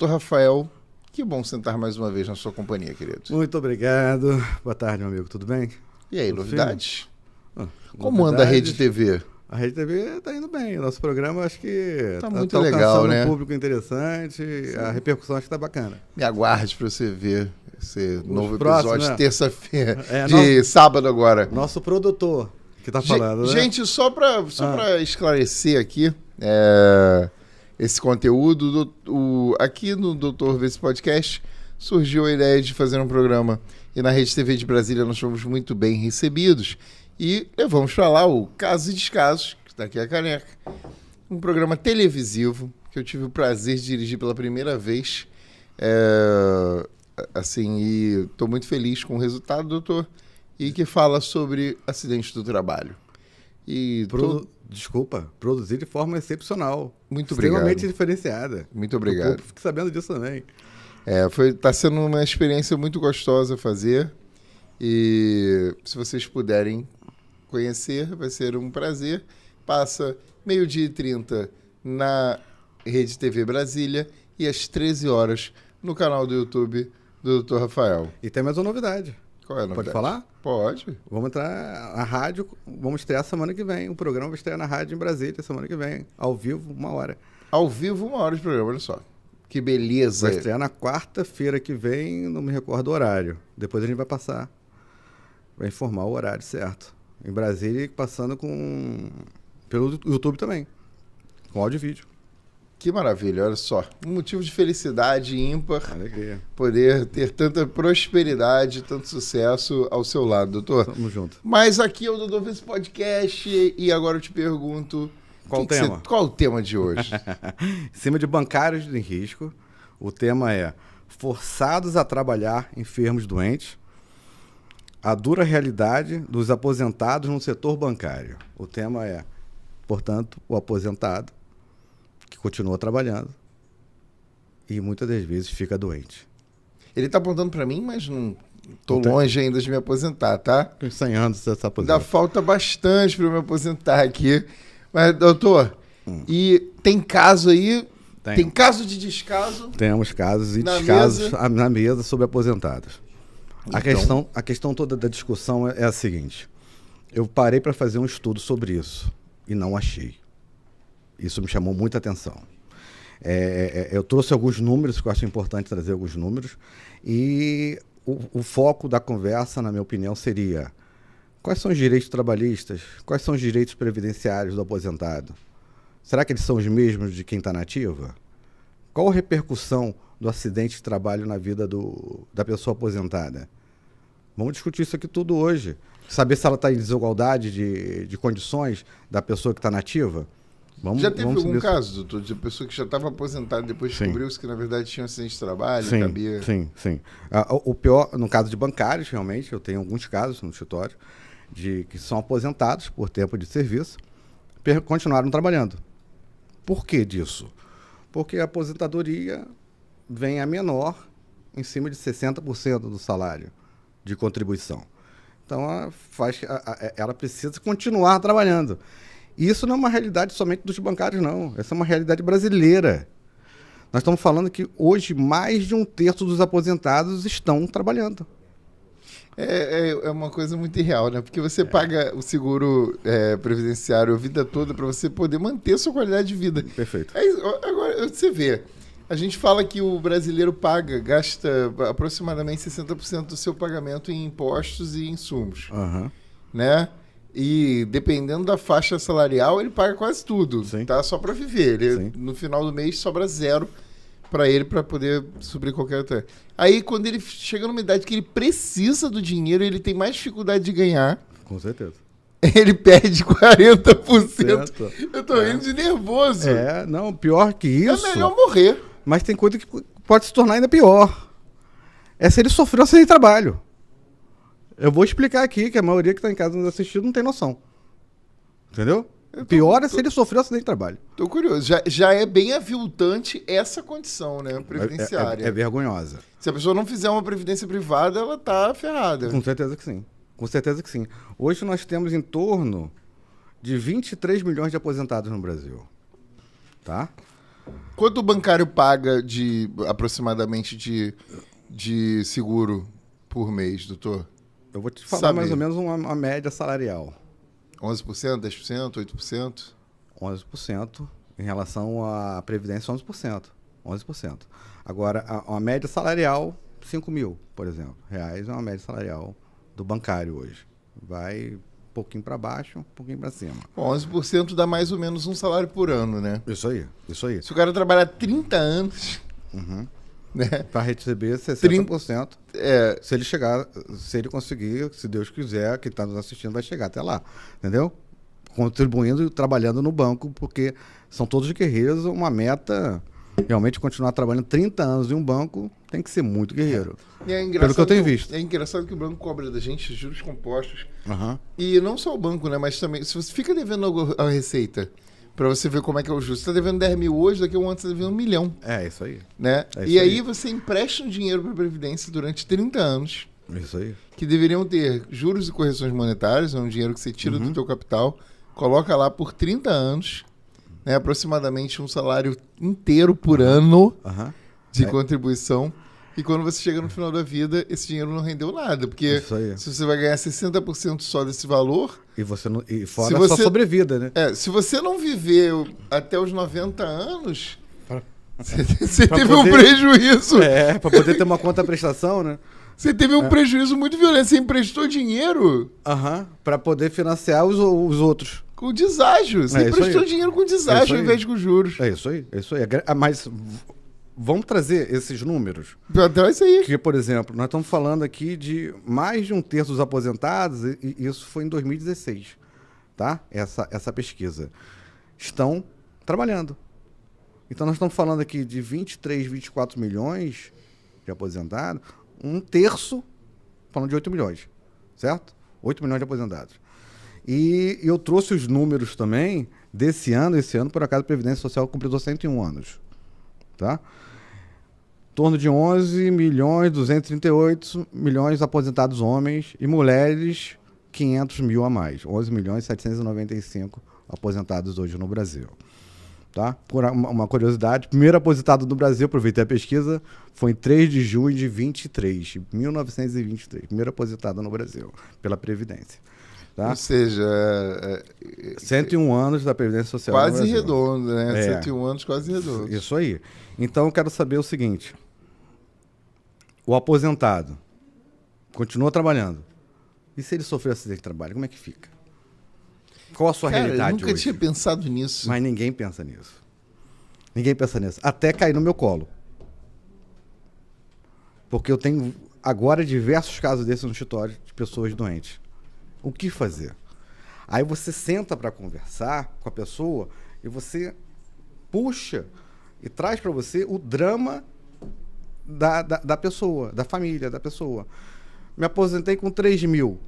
Doutor Rafael, que bom sentar mais uma vez na sua companhia, querido. Muito obrigado. Boa tarde, meu amigo. Tudo bem? E aí, Tudo novidades? Como novidades? anda a Rede TV? A Rede TV está indo bem. O nosso programa acho que Tá muito tá legal, alcançando né? um público interessante. Sim. A repercussão acho que está bacana. Me aguarde para você ver esse novo próximos, episódio, né? terça-feira, sábado agora. Nosso produtor que está falando, né? Gente, só para esclarecer aqui, esse conteúdo, aqui no Doutor Vê esse Podcast, surgiu a ideia de fazer um programa. E na Rede TV de Brasília nós fomos muito bem recebidos. E levamos para lá o Casos e Descasos, que está aqui a caneca. Um programa televisivo que eu tive o prazer de dirigir pela primeira vez. E estou muito feliz com o resultado, doutor. E que fala sobre acidentes do trabalho. E Desculpa, produzir de forma excepcional. Muito obrigado. Extremamente diferenciada. Muito obrigado. Fique sabendo disso também. Tá sendo uma experiência muito gostosa fazer. E se vocês puderem conhecer, vai ser um prazer. Passa 12h30 na Rede TV Brasília e às 13 horas no canal do YouTube do Dr. Rafael. E tem mais uma novidade. Qual é a novidade? Pode falar? Pode. Vamos entrar na rádio, vamos estrear semana que vem. O programa vai estrear na rádio em Brasília semana que vem, ao vivo, 1 hora. Ao vivo, 1 hora de programa, olha só. Que beleza. Vai estrear na quarta-feira que vem, não me recordo o horário. Depois a gente vai passar, vai informar o horário certo. Em Brasília, passando pelo YouTube também, com áudio e vídeo. Que maravilha, olha só. Um motivo de felicidade ímpar. Alegria. Poder ter tanta prosperidade, tanto sucesso ao seu lado, doutor. Tamo junto. Mas aqui é o Doutor Vê esse Podcast e agora eu te pergunto... Qual o tema? Qual o tema de hoje? Em cima de bancários em risco, o tema é forçados a trabalhar enfermos doentes, a dura realidade dos aposentados no setor bancário. O tema é, portanto, o aposentado que continua trabalhando e muitas das vezes fica doente. Ele está apontando para mim, mas não estou longe ainda de me aposentar, tá? Tem 100 anos você está aposentado. Ainda falta bastante para eu me aposentar aqui. Mas, doutor, e tem caso aí? Tem caso de descaso? Temos casos e descasos na mesa sobre aposentados. Então? A questão toda da discussão é a seguinte. Eu parei para fazer um estudo sobre isso e não achei. Isso me chamou muita atenção. Eu trouxe alguns números, que eu acho importante trazer alguns números, e o foco da conversa, na minha opinião, seria: quais são os direitos trabalhistas? Quais são os direitos previdenciários do aposentado? Será que eles são os mesmos de quem está na ativa? Qual a repercussão do acidente de trabalho na vida da pessoa aposentada? Vamos discutir isso aqui tudo hoje. Saber se ela está em desigualdade de condições da pessoa que está na ativa? Já teve algum caso, doutor, de pessoa que já estava aposentada e depois descobriu-se que, na verdade, tinha um acidente de trabalho? Sim. O pior, no caso de bancários, realmente, eu tenho alguns casos no escritório que são aposentados por tempo de serviço, continuaram trabalhando. Por que disso? Porque a aposentadoria vem a menor, em cima de 60% do salário de contribuição. Então, ela precisa continuar trabalhando. E isso não é uma realidade somente dos bancários, não. Essa é uma realidade brasileira. Nós estamos falando que hoje mais de 1/3 dos aposentados estão trabalhando. É uma coisa muito irreal, né? Porque você paga o seguro previdenciário a vida toda para você poder manter a sua qualidade de vida. Perfeito. Agora, você vê, a gente fala que o brasileiro gasta aproximadamente 60% do seu pagamento em impostos e insumos, né? E dependendo da faixa salarial, ele paga quase tudo, tá? Só para viver. No final do mês sobra zero para ele, para poder suprir qualquer outra. Aí, quando ele chega numa idade que ele precisa do dinheiro, ele tem mais dificuldade de ganhar. Com certeza. Ele perde 40%. Eu tô rindo de nervoso. Não, pior que isso. É melhor morrer. Mas tem coisa que pode se tornar ainda pior. Se ele sofreu acidente de trabalho. Eu vou explicar aqui, que a maioria que está em casa nos assistindo não tem noção. Entendeu? Pior é se ele sofreu acidente de trabalho. Tô curioso. Já é bem aviltante essa condição, né? Previdenciária. É vergonhosa. Se a pessoa não fizer uma previdência privada, ela tá ferrada. Com certeza que sim. Com certeza que sim. Hoje nós temos em torno de 23 milhões de aposentados no Brasil. Tá? Quanto o bancário paga aproximadamente de seguro por mês, doutor? Eu vou te falar mais ou menos uma média salarial. 11%, 10%, 8%? 11%. Em relação à Previdência, 11%. 11%. Agora, a média salarial, 5 mil, por exemplo, reais é uma média salarial do bancário hoje. Vai um pouquinho para baixo, um pouquinho para cima. 11% dá mais ou menos um salário por ano, né? Isso aí, isso aí. Se o cara trabalhar 30 anos, né? Para receber 60%, se ele conseguir, se Deus quiser, quem está nos assistindo vai chegar até lá, entendeu? Contribuindo e trabalhando no banco, porque são todos guerreiros, uma meta... Realmente, continuar trabalhando 30 anos em um banco tem que ser muito guerreiro. Pelo que eu tenho visto. É engraçado que o banco cobra da gente juros compostos. Uhum. E não só o banco, né? Mas também, se você fica devendo a Receita, para você ver como é que é o juros, você está devendo 10 mil hoje, daqui a um ano você está devendo 1 milhão. É, isso aí. Né? É isso e aí você empresta um dinheiro para a Previdência durante 30 anos. Isso aí. Que deveriam ter juros e correções monetárias, é um dinheiro que você tira do teu capital, coloca lá por 30 anos, né, aproximadamente um salário inteiro por ano de contribuição. E quando você chega no final da vida, esse dinheiro não rendeu nada. Porque se você vai ganhar 60% só desse valor... E você não, e fora a sua sobrevida, né? Se você não viveu até os 90 anos, você teve um prejuízo. Para poder ter uma conta-prestação, né? Você teve um prejuízo muito violento. Você emprestou dinheiro... para poder financiar os outros. Com deságio. Você emprestou dinheiro com deságio ao invés de com juros. É isso aí, é isso aí. Mas vamos trazer esses números. Traz aí. Porque, por exemplo, nós estamos falando aqui de mais de um terço dos aposentados, e isso foi em 2016, tá? Essa pesquisa. Estão trabalhando. Então, nós estamos falando aqui de 23, 24 milhões de aposentados, um terço falando de 8 milhões, certo? 8 milhões de aposentados. E eu trouxe os números também desse ano. Esse ano, por acaso, a Previdência Social completou 101 anos. Tá? Em torno de 11 milhões, 238 milhões aposentados homens e mulheres, 500 mil a mais. 11 milhões, 795 aposentados hoje no Brasil. Tá? Por uma curiosidade, o primeiro aposentado no Brasil, aproveitei a pesquisa, foi em 3 de junho de 1923. Primeiro aposentado no Brasil, pela Previdência. Tá? Ou seja... 101 anos da Previdência Social. Quase redondo, né? 101 anos quase redondo. Isso aí. Então, eu quero saber o seguinte. O aposentado continua trabalhando. E se ele sofrer acidente de trabalho, como é que fica? Qual a sua realidade hoje? Eu nunca tinha pensado nisso. Mas ninguém pensa nisso. Ninguém pensa nisso. Até cair no meu colo. Porque eu tenho agora diversos casos desses no escritório de pessoas doentes. O que fazer? Aí você senta para conversar com a pessoa e você puxa e traz para você o drama da pessoa, da família da pessoa. Me aposentei com 3 mil.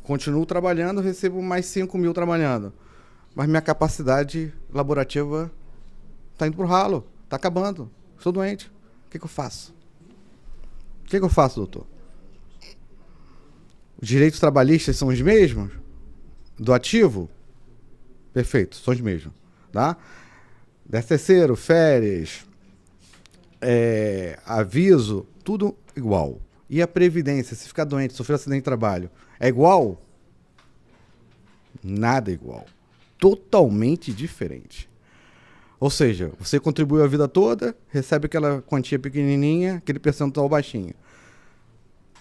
Continuo trabalhando, recebo mais 5 mil trabalhando. Mas minha capacidade laborativa está indo pro ralo, está acabando. Sou doente. O que eu faço? O que eu faço, doutor? Os direitos trabalhistas são os mesmos? Do ativo? Perfeito, são os mesmos. Tá? 13º, férias, aviso, tudo igual. E a previdência, se ficar doente, sofrer acidente de trabalho, é igual? Nada igual. Totalmente diferente. Ou seja, você contribuiu a vida toda, recebe aquela quantia pequenininha, aquele percentual baixinho.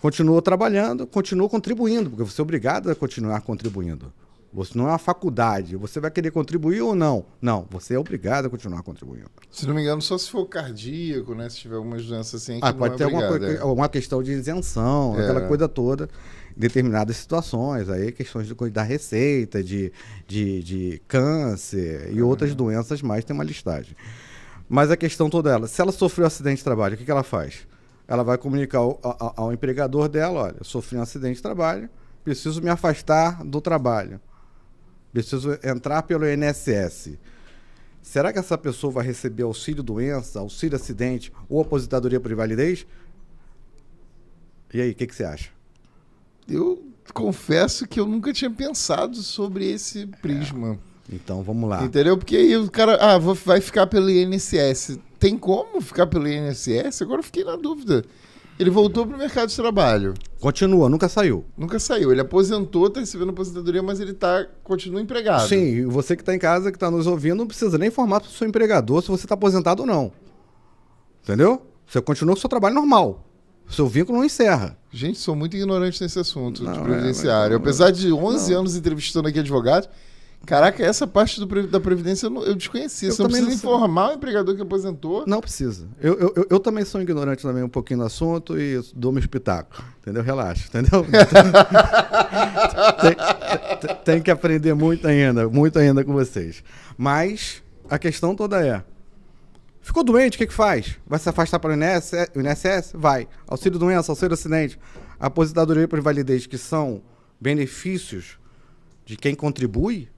Continua trabalhando, continua contribuindo, porque você é obrigado a continuar contribuindo. Você não é uma faculdade. Você vai querer contribuir ou não? Não, você é obrigado a continuar contribuindo. Se não me engano, só se for cardíaco, né? Se tiver algumas doenças assim, pode ter alguma questão de isenção, aquela coisa toda, em determinadas situações. Aí questões da receita, de câncer e outras doenças mais, tem uma listagem. Mas a questão toda é ela. Se ela sofreu um acidente de trabalho, o que ela faz? Ela vai comunicar ao empregador dela, olha, eu sofri um acidente de trabalho, preciso me afastar do trabalho. Preciso entrar pelo INSS. Será que essa pessoa vai receber auxílio-doença, auxílio-acidente ou aposentadoria por invalidez? E aí, o que você acha? Eu confesso que eu nunca tinha pensado sobre esse prisma. Então, vamos lá. Entendeu? Porque aí o cara, vai ficar pelo INSS. Tem como ficar pelo INSS? Agora eu fiquei na dúvida. Ele voltou pro mercado de trabalho. Continua, nunca saiu. Nunca saiu. Ele aposentou, tá recebendo aposentadoria, mas ele continua empregado. Sim, e você que está em casa, que está nos ouvindo, não precisa nem informar para o seu empregador se você está aposentado ou não. Entendeu? Você continua com o seu trabalho normal. O seu vínculo não encerra. Gente, sou muito ignorante nesse assunto de previdenciário. Apesar de 11 anos entrevistando aqui advogados, caraca, essa parte da Previdência eu desconhecia. Você não precisa informar o empregador que aposentou? Não precisa. Eu também sou ignorante também um pouquinho no assunto e dou meu espetáculo. Entendeu? Relaxa, entendeu? Tem que aprender muito ainda com vocês. Mas a questão toda é, ficou doente, o que faz? Vai se afastar para o INSS? Vai. Auxílio doença, auxílio acidente, aposentadoria por invalidez, que são benefícios de quem contribui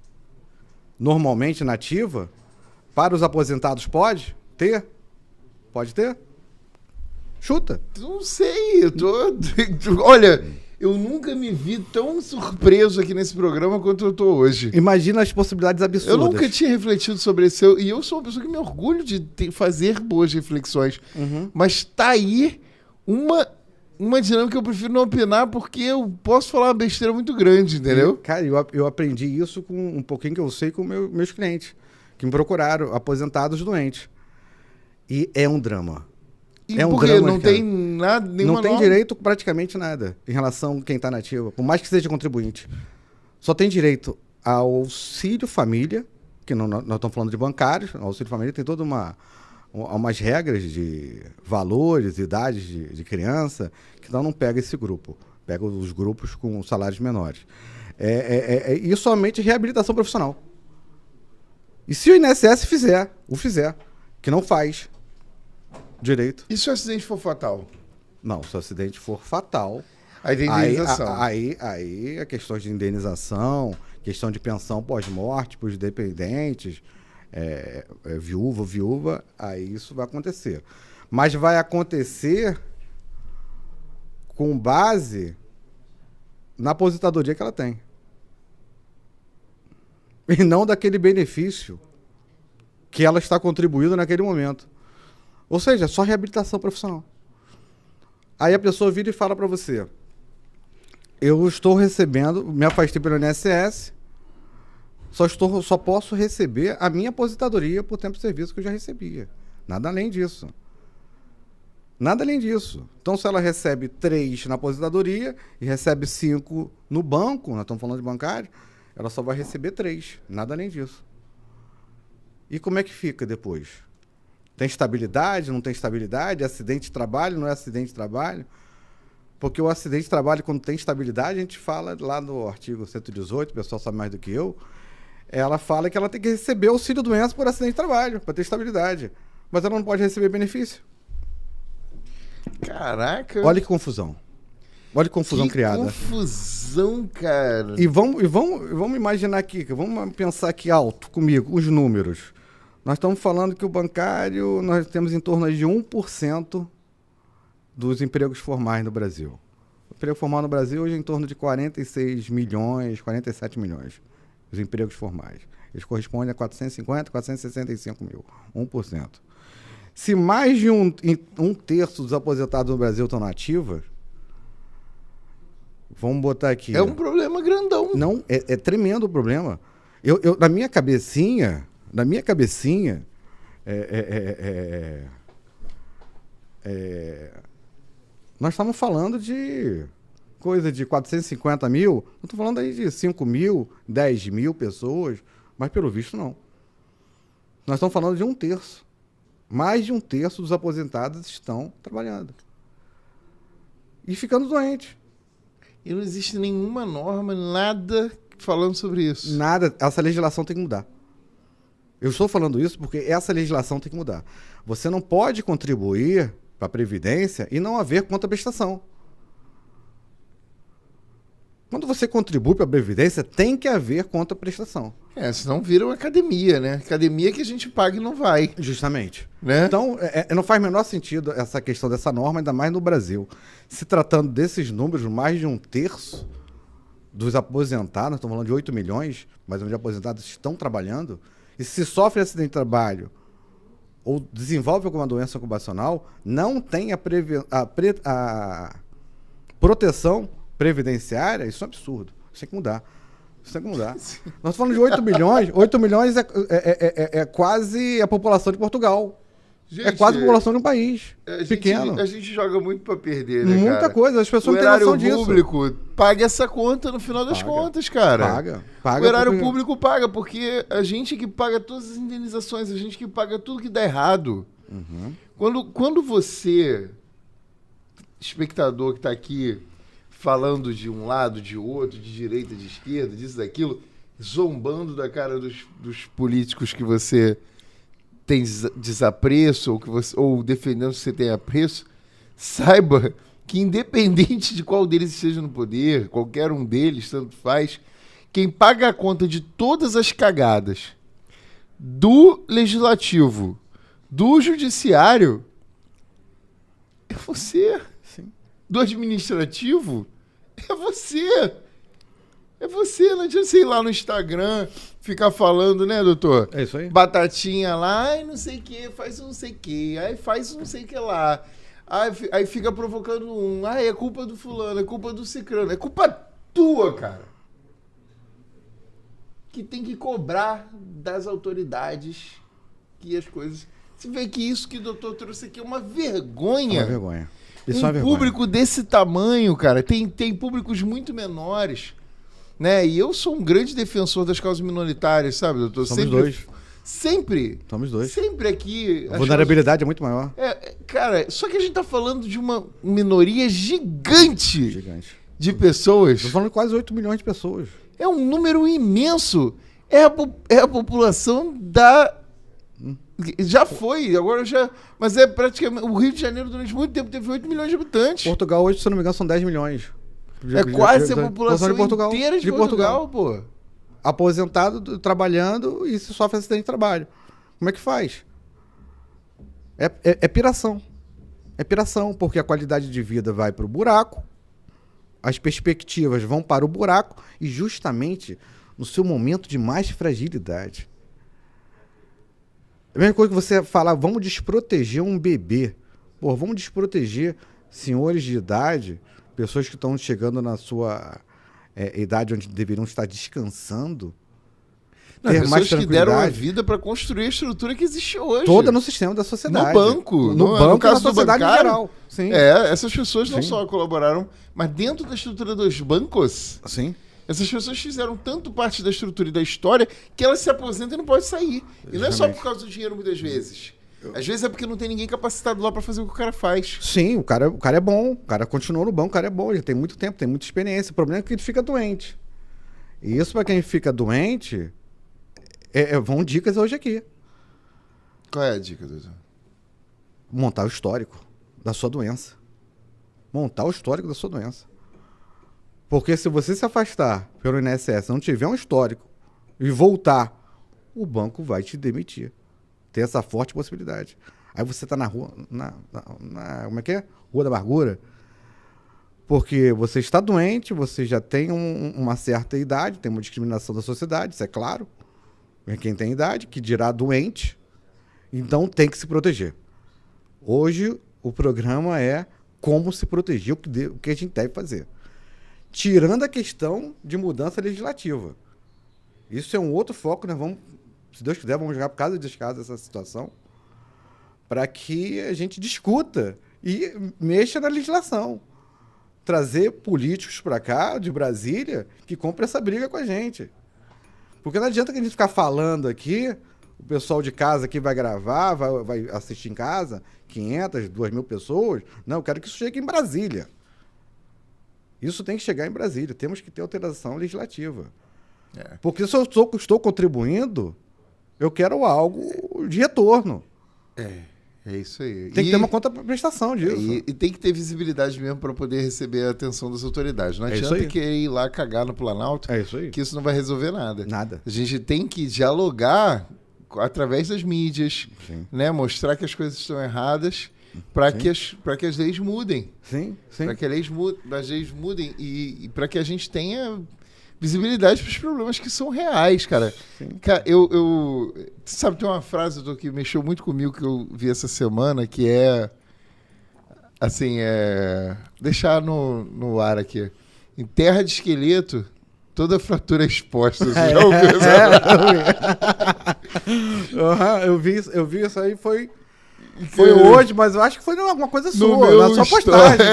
normalmente na ativa, para os aposentados pode ter? Pode ter? Chuta. Não sei, olha, eu nunca me vi tão surpreso aqui nesse programa quanto eu tô hoje. Imagina as possibilidades absurdas. Eu nunca tinha refletido sobre isso, e eu sou uma pessoa que me orgulho de fazer boas reflexões, mas tá aí uma dinâmica que eu prefiro não opinar porque eu posso falar uma besteira muito grande, entendeu? Cara, eu aprendi isso com um pouquinho que eu sei com meus clientes, que me procuraram, aposentados doentes. E é um drama. E por quê? Não tem nada, nenhuma Não tem direito praticamente nada em relação a quem está na ativa, por mais que seja contribuinte. Só tem direito ao auxílio família, que nós estamos falando de bancários, o auxílio família tem toda umas regras de valores, idades de criança, que não pega esse grupo. Pega os grupos com salários menores. E somente reabilitação profissional. E se o INSS fizer, que não faz direito. E se o acidente for fatal? Não, se o acidente for fatal... Aí tem indenização. Aí a questão de indenização, questão de pensão pós-morte para os dependentes... viúva, aí isso vai acontecer. Mas vai acontecer com base na aposentadoria que ela tem. E não daquele benefício que ela está contribuindo naquele momento. Ou seja, só reabilitação profissional. Aí a pessoa vira e fala para você: eu estou recebendo, me afastei pelo INSS, só posso receber a minha aposentadoria por tempo de serviço que eu já recebia. Nada além disso. Nada além disso. Então, se ela recebe 3 na aposentadoria e recebe 5 no banco, nós estamos falando de bancário, ela só vai receber 3. Nada além disso. E como é que fica depois? Tem estabilidade? Não tem estabilidade? É acidente de trabalho? Não é acidente de trabalho? Porque o acidente de trabalho, quando tem estabilidade, a gente fala lá no artigo 118, o pessoal sabe mais do que eu, ela fala que ela tem que receber auxílio-doença por acidente de trabalho, para ter estabilidade. Mas ela não pode receber benefício. Caraca! Olha que confusão. Olha que confusão criada. Confusão, cara. E vamos imaginar aqui, vamos pensar aqui alto comigo, os números. Nós estamos falando que o bancário, nós temos em torno de 1% dos empregos formais no Brasil. O emprego formal no Brasil hoje é em torno de 46 milhões, 47 milhões. Os empregos formais. Eles correspondem a 450, 465 mil. 1%. Se mais de um terço dos aposentados no Brasil estão na ativa, vamos botar aqui... É um problema grandão. Não, é tremendo o problema. Na minha cabecinha, nós estamos falando de coisa de 450 mil, não estou falando aí de 5 mil, 10 mil pessoas, mas pelo visto não. Nós estamos falando de 1/3. Mais de 1/3 dos aposentados estão trabalhando. E ficando doentes. E não existe nenhuma norma, nada falando sobre isso. Nada. Essa legislação tem que mudar. Eu estou falando isso porque essa legislação tem que mudar. Você não pode contribuir para a Previdência e não haver contraprestação. Quando você contribui para a Previdência, tem que haver contraprestação. Senão vira uma academia, né? Academia que a gente paga e não vai. Justamente. Né? Então, não faz o menor sentido essa questão dessa norma, ainda mais no Brasil. Se tratando desses números, mais de 1/3 dos aposentados, nós estamos falando de 8 milhões, mais ou menos de aposentados estão trabalhando, e se sofre acidente de trabalho ou desenvolve alguma doença ocupacional, não tem a proteção previdenciária, isso é um absurdo. Isso tem que mudar. Isso tem que mudar. Nós estamos falando de 8 milhões. 8 milhões é quase a população de Portugal. Gente, é quase a população de um país pequeno. A gente joga muito para perder, né, Muita cara? coisa. As pessoas não têm noção disso. O erário público paga essa conta no final das contas, cara. Paga. O erário público paga, porque a gente que paga todas as indenizações, a gente que paga tudo que dá errado. Quando você, espectador que está aqui, falando de um lado, de outro, de direita, de esquerda, disso, daquilo, zombando da cara dos políticos que você tem desapreço ou defendendo que você tem apreço, saiba que independente de qual deles esteja no poder, qualquer um deles, tanto faz, quem paga a conta de todas as cagadas do legislativo, do judiciário, é você. Sim. Do administrativo, é você. É você, não adianta você ir lá no Instagram, ficar falando, né, doutor? É isso aí. Batatinha lá, ai, não sei o que, faz um não sei o que, aí faz um não sei o que lá. Aí fica provocando é culpa do fulano, é culpa do cicrano, é culpa tua, cara. Que tem que cobrar das autoridades que as coisas... Você vê que isso que o doutor trouxe aqui é uma vergonha. É uma vergonha. Isso é uma vergonha. Público desse tamanho, cara, tem públicos muito menores, né? E eu sou um grande defensor das causas minoritárias, sabe, doutor? Somos dois. Sempre. Somos dois. Sempre aqui. A vulnerabilidade é muito maior. Cara, só que a gente tá falando de uma minoria gigante. De pessoas. Estou falando de quase 8 milhões de pessoas. É um número imenso. É a população da... Já foi, agora já... Mas é praticamente... O Rio de Janeiro, durante muito tempo, teve 8 milhões de habitantes. Portugal, hoje, se não me engano, são 10 milhões. Quase a população inteira de Portugal, pô. Aposentado, trabalhando e se sofre acidente de trabalho. Como é que faz? É piração. É piração, porque a qualidade de vida vai para o buraco, as perspectivas vão para o buraco e justamente no seu momento de mais fragilidade. É a mesma coisa que você falar, vamos desproteger um bebê. Pô, vamos desproteger senhores de idade, pessoas que estão chegando na sua idade onde deveriam estar descansando. Não, ter mais que deram a vida para construir a estrutura que existe hoje. Toda no sistema da sociedade. No banco. No banco, caso na sociedade em geral. Sim. Essas pessoas não só colaboraram, mas dentro da estrutura dos bancos, sim, essas pessoas fizeram tanto parte da estrutura e da história que elas se aposentam e não podem sair. E não é só por causa do dinheiro, muitas vezes. Às vezes é porque não tem ninguém capacitado lá para fazer o que o cara faz. Sim, o cara é bom. O cara continua no banco, o cara é bom. Ele tem muito tempo, tem muita experiência. O problema é que ele fica doente. E isso, para quem fica doente, vão dicas hoje aqui. Qual é a dica, doutor? Montar o histórico da sua doença. Montar o histórico da sua doença. Porque se você se afastar pelo INSS, não tiver um histórico e voltar, o banco vai te demitir. Tem essa forte possibilidade. Aí você está na rua, como é que é? Rua da Amargura. Porque você está doente, você já tem uma certa idade, tem uma discriminação da sociedade, isso é claro. Quem tem idade, que dirá doente, então tem que se proteger. Hoje, o programa é como se proteger, o que a gente deve fazer. Tirando a questão de mudança legislativa. Isso é um outro foco, nós vamos, se Deus quiser, vamos jogar por casa e descaso essa situação, para que a gente discuta e mexa na legislação. Trazer políticos para cá, de Brasília, que comprem essa briga com a gente. Porque não adianta que a gente ficar falando aqui, o pessoal de casa aqui vai gravar, vai assistir em casa, 500, 2.000 pessoas. Não, eu quero que isso chegue em Brasília. Isso tem que chegar em Brasília. Temos que ter alteração legislativa. Porque se eu estou contribuindo, eu quero algo de retorno. É isso aí. Tem que ter uma contraprestação disso. E tem que ter visibilidade mesmo para poder receber a atenção das autoridades. Não adianta querer ir lá cagar no Planalto, que isso não vai resolver nada. Nada. A gente tem que dialogar através das mídias, né? Mostrar que as coisas estão erradas para que as leis mudem. Sim. Para que as leis mudem e para que a gente tenha visibilidade para os problemas que são reais, cara. Sim. Cara, sabe, tem uma frase, doutor, que mexeu muito comigo, que eu vi essa semana, que é, assim, deixar no ar aqui. Em terra de esqueleto, toda fratura é exposta. Você já ouviu essa? Eu vi isso aí, foi hoje, mas eu acho que foi alguma coisa sua, na sua postagem.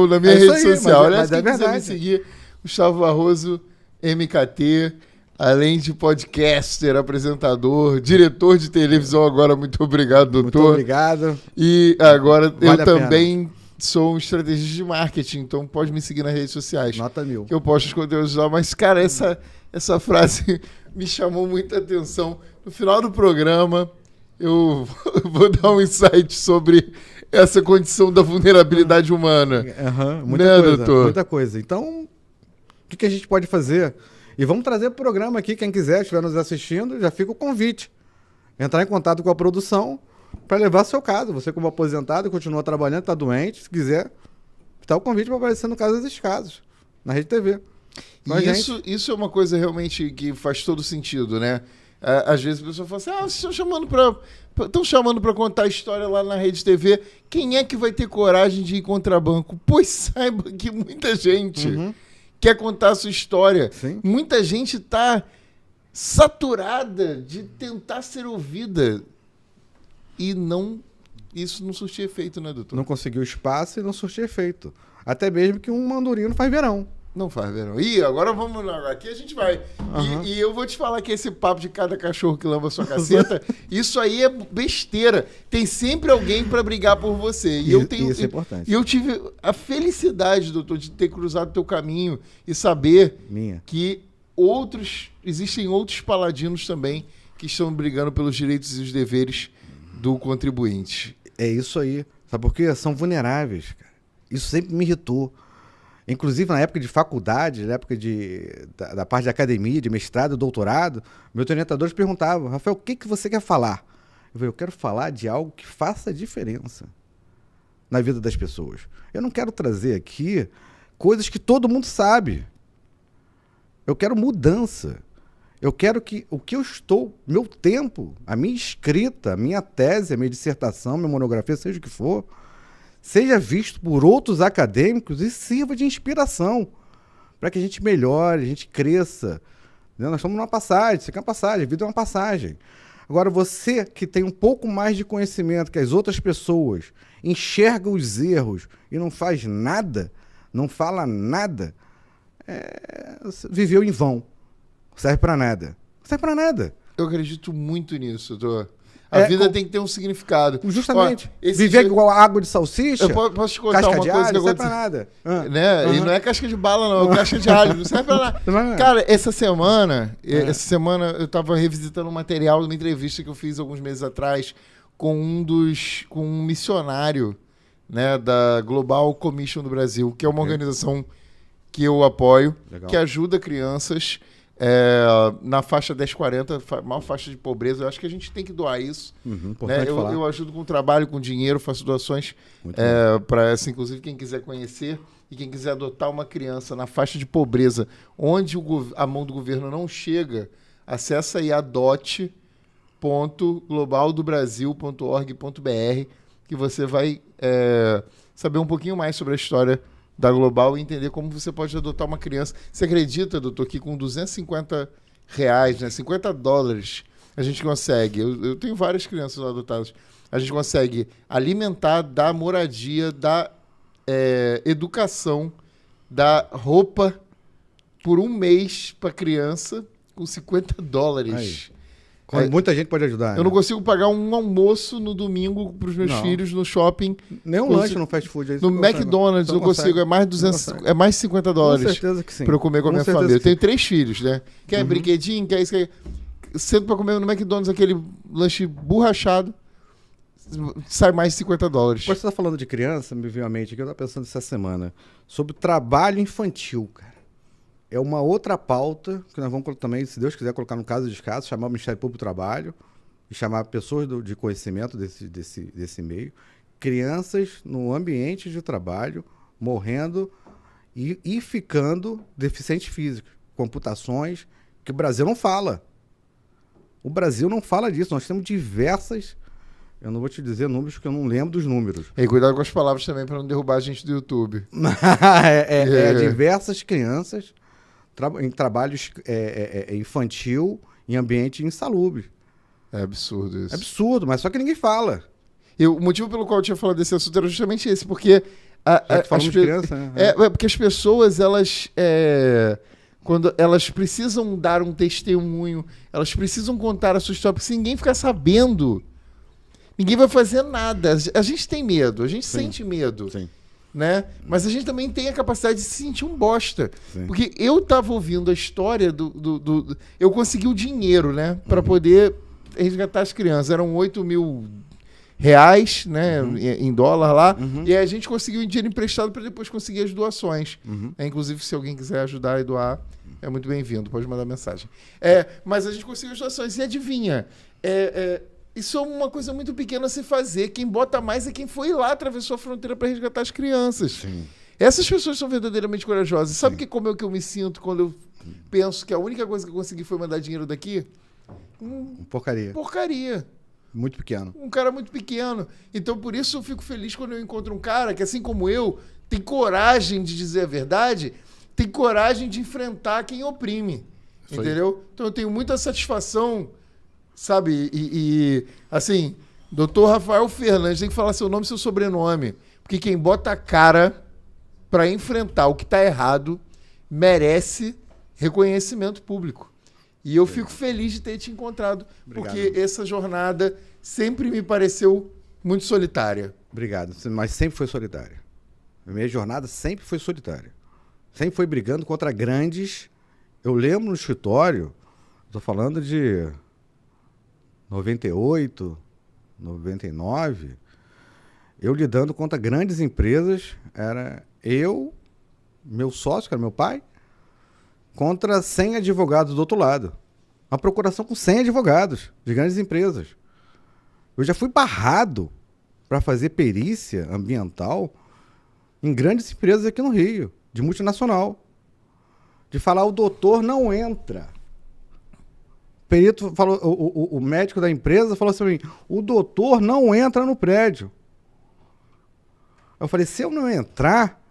Na minha rede social. Mas é verdade. Me seguir, Gustavo Barroso, MKT, além de podcaster, apresentador, diretor de televisão agora. Muito obrigado, doutor. Muito obrigado. E agora Vale eu também sou um estrategista de marketing, então pode me seguir nas redes sociais. Nota 1000. Que eu posto os conteúdos lá. Mas, cara, essa frase me chamou muita atenção. No final do programa, eu vou dar um insight sobre essa condição da vulnerabilidade humana. Muita coisa. Então, o que a gente pode fazer? E vamos trazer o programa aqui, quem quiser, estiver nos assistindo, já fica o convite. Entrar em contato com a produção para levar seu caso. Você, como aposentado, continua trabalhando, está doente, se quiser, está o convite para aparecer no caso desses casos, na Rede TV. Isso é uma coisa realmente que faz todo sentido, né? Às vezes a pessoa fala assim, vocês estão chamando para contar a história lá na Rede TV, quem é que vai ter coragem de ir contra banco? Pois saiba que muita gente quer contar a sua história. Sim. Muita gente está saturada de tentar ser ouvida e isso não surtiu efeito, né, doutor? Não conseguiu espaço e não surtiu efeito. Até mesmo que um mandurinho não faz verão. Não faz verão. Ih, agora vamos lá. Aqui a gente vai. E eu vou te falar que esse papo de cada cachorro que lamba a sua caceta, isso aí é besteira. Tem sempre alguém para brigar por você. Isso é importante. E eu tive a felicidade, doutor, de ter cruzado o teu caminho e saber que existem outros paladinos também que estão brigando pelos direitos e os deveres do contribuinte. É isso aí. Sabe por quê? São vulneráveis, cara. Isso sempre me irritou. Inclusive, na época de faculdade, na época da parte de academia, de mestrado, doutorado, meus orientadores perguntavam, Rafael, o que você quer falar? Eu falei, eu quero falar de algo que faça diferença na vida das pessoas. Eu não quero trazer aqui coisas que todo mundo sabe. Eu quero mudança. Eu quero que meu tempo, a minha escrita, a minha tese, a minha dissertação, a minha monografia, seja o que for, seja visto por outros acadêmicos e sirva de inspiração para que a gente melhore, a gente cresça. Nós estamos numa passagem, isso aqui é uma passagem, a vida é uma passagem. Agora, você que tem um pouco mais de conhecimento que as outras pessoas, enxerga os erros e não faz nada, não fala nada, viveu em vão. Serve para nada. Serve para nada. Eu acredito muito nisso, doutor. A vida tem que ter um significado. Justamente. Viver igual água de salsicha. Eu posso te contar uma coisa que não serve pra nada. Né? E não é casca de bala, não. É casca de alho. Não serve pra nada. Cara, essa semana eu tava revisitando um material de uma entrevista que eu fiz alguns meses atrás com um missionário, né, da Global Commission do Brasil, que é uma organização que eu apoio, que ajuda crianças na faixa 1040, maior faixa de pobreza. Eu acho que a gente tem que doar isso. Né? Eu ajudo com trabalho, com dinheiro, faço doações para essa, inclusive quem quiser conhecer e quem quiser adotar uma criança na faixa de pobreza, onde a mão do governo não chega, acessa aí adote.globaldobrasil.org.br que você vai saber um pouquinho mais sobre a história da Global e entender como você pode adotar uma criança. Você acredita, doutor, que com R$250, né, $50, a gente consegue... Eu tenho várias crianças adotadas. A gente consegue alimentar, dar moradia, dar educação, dar roupa por um mês para criança com $50. Aí. Muita gente pode ajudar. Eu não consigo pagar um almoço no domingo para os meus filhos no shopping. Nem um lanche no fast food. No McDonald's eu consigo. É mais de $50. Com certeza que sim. Para eu comer com a minha família. Eu tenho 3 filhos, né? Quer brinquedinho, quer isso, quer... Sento para comer no McDonald's aquele lanche borrachado, sai mais de $50. Quando você está falando de criança, me veio à mente que eu estava pensando essa semana sobre trabalho infantil, cara. É uma outra pauta que nós vamos também, se Deus quiser, colocar no caso de casos, chamar o Ministério Público do Trabalho e chamar pessoas de conhecimento desse meio, crianças no ambiente de trabalho, morrendo e ficando deficientes físicos, computações, que o Brasil não fala. O Brasil não fala disso. Nós temos diversas... Eu não vou te dizer números, porque eu não lembro dos números. E cuidado com as palavras também, para não derrubar a gente do YouTube. Diversas crianças em trabalhos infantil, em ambiente insalubre. É absurdo isso. É absurdo, mas só que ninguém fala. O motivo pelo qual eu tinha falado desse assunto era justamente esse, porque... falamos de criança, né? Porque as pessoas, elas... quando elas precisam dar um testemunho, elas precisam contar a sua história, porque se ninguém ficar sabendo, ninguém vai fazer nada. A gente tem medo, a gente sente medo. Sim. Né? Mas a gente também tem a capacidade de se sentir um bosta. Sim. Porque eu tava ouvindo a história eu consegui o dinheiro, né? Para poder resgatar as crianças. Eram 8 mil reais, né? Em dólar lá. E aí a gente conseguiu o dinheiro emprestado para depois conseguir as doações. Inclusive, se alguém quiser ajudar e doar, é muito bem-vindo. Pode mandar mensagem. Mas a gente conseguiu as doações. E adivinha? Isso é uma coisa muito pequena a se fazer. Quem bota mais é quem foi lá, atravessou a fronteira para resgatar as crianças. Sim. Essas pessoas são verdadeiramente corajosas. Sabe como é que eu me sinto quando eu penso que a única coisa que eu consegui foi mandar dinheiro daqui? Porcaria. Porcaria. Muito pequeno. Um cara muito pequeno. Então, por isso eu fico feliz quando eu encontro um cara que, assim como eu, tem coragem de dizer a verdade, tem coragem de enfrentar quem oprime. Isso entendeu? Aí. Então, eu tenho muita satisfação... Sabe? Assim, Dr. Rafael Fernandes, tem que falar seu nome e seu sobrenome. Porque quem bota a cara para enfrentar o que está errado merece reconhecimento público. E eu fico feliz de ter te encontrado. Obrigado. Porque essa jornada sempre me pareceu muito solitária. Obrigado, mas sempre foi solitária. A minha jornada sempre foi solitária. Sempre foi brigando contra grandes... Eu lembro no escritório, estou falando de... 98, 99, eu lidando contra grandes empresas, era eu, meu sócio, que era meu pai, contra 100 advogados do outro lado. Uma procuração com 100 advogados de grandes empresas. Eu já fui barrado para fazer perícia ambiental em grandes empresas aqui no Rio, de multinacional. De falar, o doutor não entra. O perito falou, o médico da empresa falou assim, o doutor não entra no prédio. Eu falei, se eu não entrar,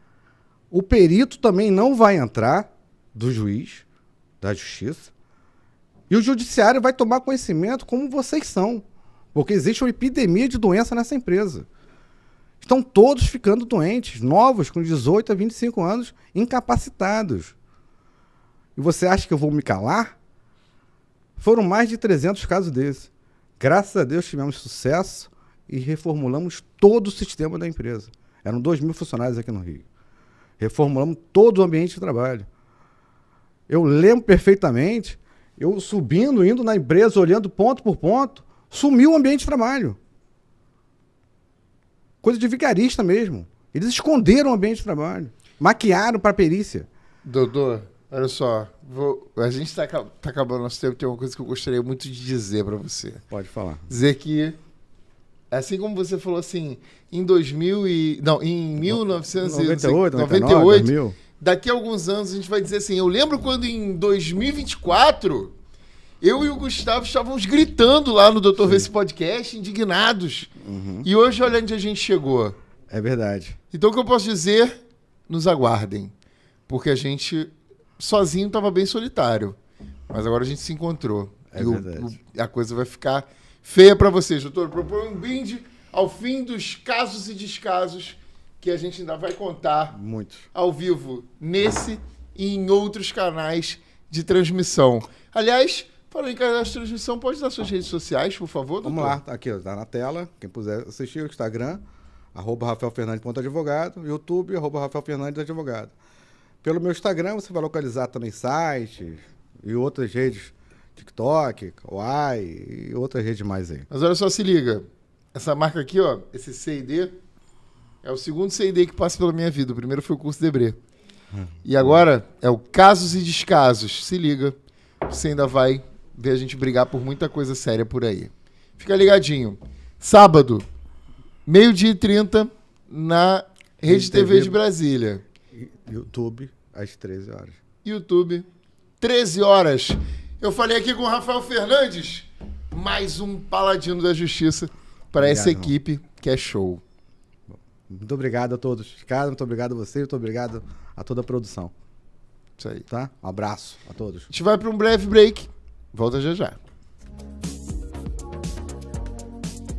o perito também não vai entrar, do juiz, da justiça, e o judiciário vai tomar conhecimento como vocês são, porque existe uma epidemia de doença nessa empresa. Estão todos ficando doentes, novos, com 18 a 25 anos, incapacitados. E você acha que eu vou me calar? Foram mais de 300 casos desses. Graças a Deus tivemos sucesso e reformulamos todo o sistema da empresa. Eram 2.000 funcionários aqui no Rio. Reformulamos todo o ambiente de trabalho. Eu lembro perfeitamente, eu subindo, indo na empresa, olhando ponto por ponto, sumiu o ambiente de trabalho. Coisa de vigarista mesmo. Eles esconderam o ambiente de trabalho. Maquiaram para a perícia. Doutor... Olha só, a gente tá acabando nosso tempo, tem uma coisa que eu gostaria muito de dizer para você. Pode falar. Dizer que, assim como você falou assim, em 1998, daqui a alguns anos a gente vai dizer assim, eu lembro quando em 2024, eu e o Gustavo estávamos gritando lá no Doutor Vê esse podcast, indignados. E hoje olha onde a gente chegou. É verdade. Então o que eu posso dizer? Nos aguardem. Porque a gente... sozinho estava bem solitário. Mas agora a gente se encontrou. A coisa vai ficar feia para vocês. Doutor, propõe um brinde ao fim dos casos e descasos que a gente ainda vai contar ao vivo nesse e em outros canais de transmissão. Aliás, falando em canais de transmissão, pode dar suas redes sociais, por favor, doutor? Vamos lá, tá aqui, tá na tela. Quem puder assistir, o Instagram, @RafaelFernandes.advogado, YouTube, @RafaelFernandes.advogado. Pelo meu Instagram, você vai localizar também sites e outras redes, TikTok, Kawaii e outras redes mais aí. Mas olha só, se liga. Essa marca aqui, ó, esse C&D, é o segundo C&D que passa pela minha vida. O primeiro foi o curso Debré. E agora é o Casos e Descasos. Se liga, você ainda vai ver a gente brigar por muita coisa séria por aí. Fica ligadinho. Sábado, 12h30, na Rede TV de Brasília. YouTube, às 13 horas. YouTube, 13 horas. Eu falei aqui com o Rafael Fernandes, mais um paladino da justiça para essa equipe que é show. Muito obrigado a todos de casa, muito obrigado a você, muito obrigado a toda a produção. Isso aí. Tá? Um abraço a todos. A gente vai para um breve break. Volta já já.